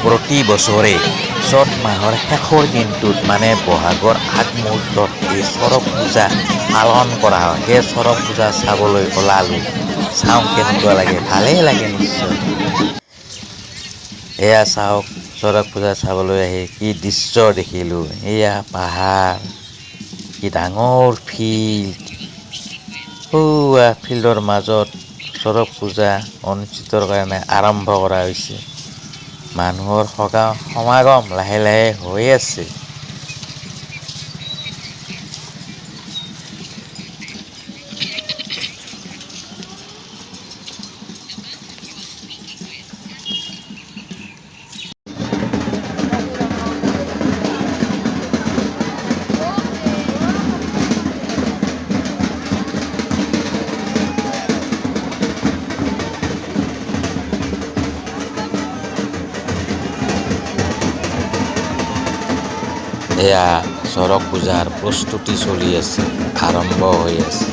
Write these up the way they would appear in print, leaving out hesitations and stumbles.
প্ৰতি বছৰে চ'ত মাহৰ শেষৰ দিনটোত মানে বহাগৰ আগমুহূৰ্তত এই চৰক পূজা পালন কৰা হয়। সেই চৰক পূজা চাবলৈ ওলালোঁ। চাওঁ কেনেকুৱা লাগে, ভালেই লাগে নিশ্চয়। এয়া চাওক, চৰক পূজা চাবলৈ আহি কি দৃশ্য দেখিলোঁ। এয়া পাহাৰ, কি ডাঙৰ ফিল্ড। ফিল্ডৰ মাজত চৰক পূজা অনুষ্ঠিতৰ কাৰণে আৰম্ভ কৰা হৈছে। মানুহৰ সমাগম লাহে লাহে হৈ আছে। এয়া চৰক পূজাৰ প্ৰস্তুতি চলি আছে, আৰম্ভ হৈ আছে।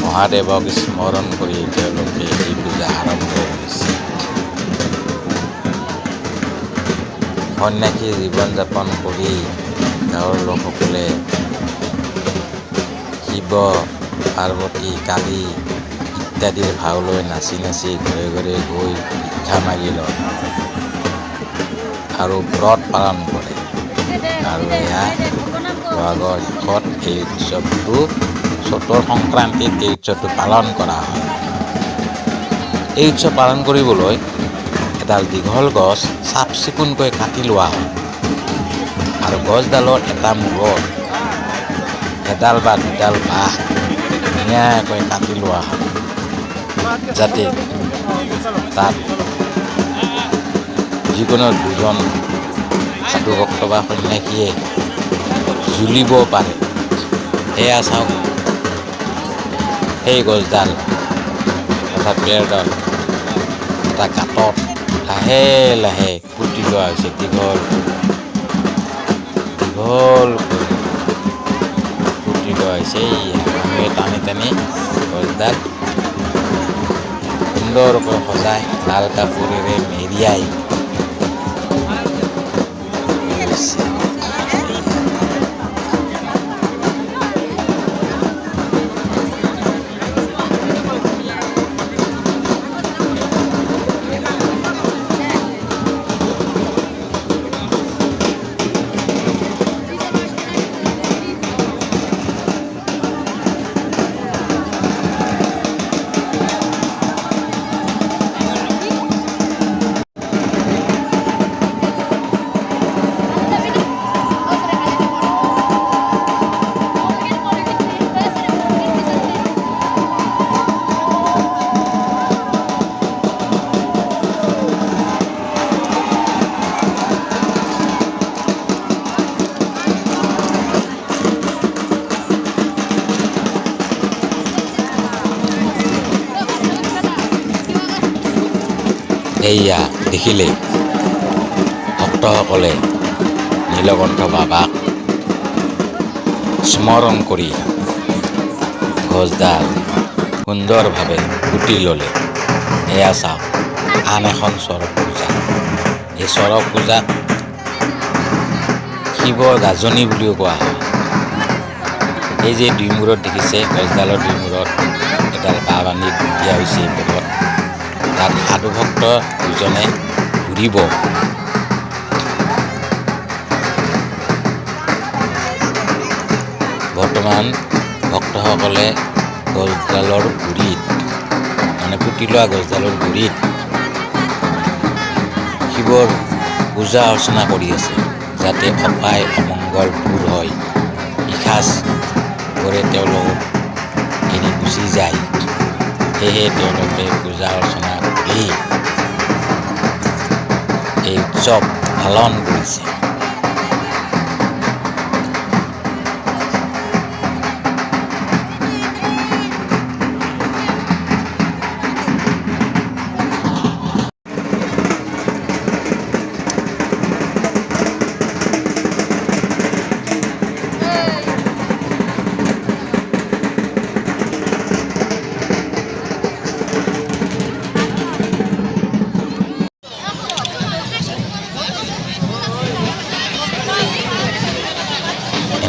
মহাদেৱক স্মৰণ কৰি তেওঁলোকে এই পূজা আৰম্ভ কৰিছে। সন্ন্যাসী জীৱন যাপন কৰি গাঁৱৰ লোকসকলে শিৱ, পাৰ্বতী, কালী ইত্যাদিৰ ভাও লৈ নাচি নাচি ঘৰে ঘৰে গৈ ভিক্ষা মাগি লয় আৰু ব্ৰত পালন কৰে। আৰু এয়া বহাগৰ শেষত এই উৎসৱটো, চ'তৰ সংক্ৰান্তিত এই উৎসৱটো পালন কৰা হয়। এই উৎসৱ পালন কৰিবলৈ এডাল দীঘল গছ চাফ চিকুণকৈ কাটি লোৱা হয় আৰু গছডালৰ এটা মূৰত এডাল বা দুডাল বাঁহ ধুনীয়াকৈ কাটি লোৱা হয়, যাতে তাত যিকোনো দুজন সাধু ভক্ত বা সন্ন্যাসীয়ে জুলিব পাৰে। এয়া চাওক, সেই গছডাল অৰ্থাৎ বেৰডাল এটা গাঁতত লাহে লাহে পুতি লোৱা হৈছে। দীঘল পুতি লোৱা হৈছে। মানুহে টানি টানি গছডাল সুন্দৰকৈ সজাই লাল কাপোৰেৰে মেৰিয়াই এয়া দেখিলে ভক্তসকলে নীলকণ্ঠ বাবাক স্মৰণ কৰি গছডাল সুন্দৰভাৱে পুতি ল'লে। এয়া চাওক, আন এখন চৰক পূজা। এই চৰক পূজাত শিৱৰ গাজনি বুলিও কোৱা হয়। এই যে দুই মূৰত দেখিছে, গছডালৰ দুই মূৰত এডাল বাঁহ বান্ধি দিয়া হৈছে। ওপৰত তাত সাধু ভক্ত দুজনে ঘূৰিব। বৰ্তমান ভক্তসকলে গছডালৰ গুৰিত, মানে পুতি লোৱা গছডালৰ গুৰিত শিৱৰ পূজা অৰ্চনা কৰি আছে, যাতে অপায় অমংগল দূৰ হয়। ইসাঁজ কৰে তেওঁলোক এৰি গুচি যায়। সেয়েহে তেওঁলোকে পূজা অৰ্চনা কৰি এই উৎসৱ পালন কৰিছে।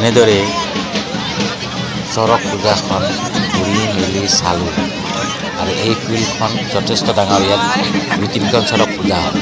এনেদৰে চৰক পূজাখন ঘূৰি মেলি চালোঁ আৰু এই ফিল্ডখন যথেষ্ট ডাঙৰ ইয়াত 2-3খন চৰক পূজা হয়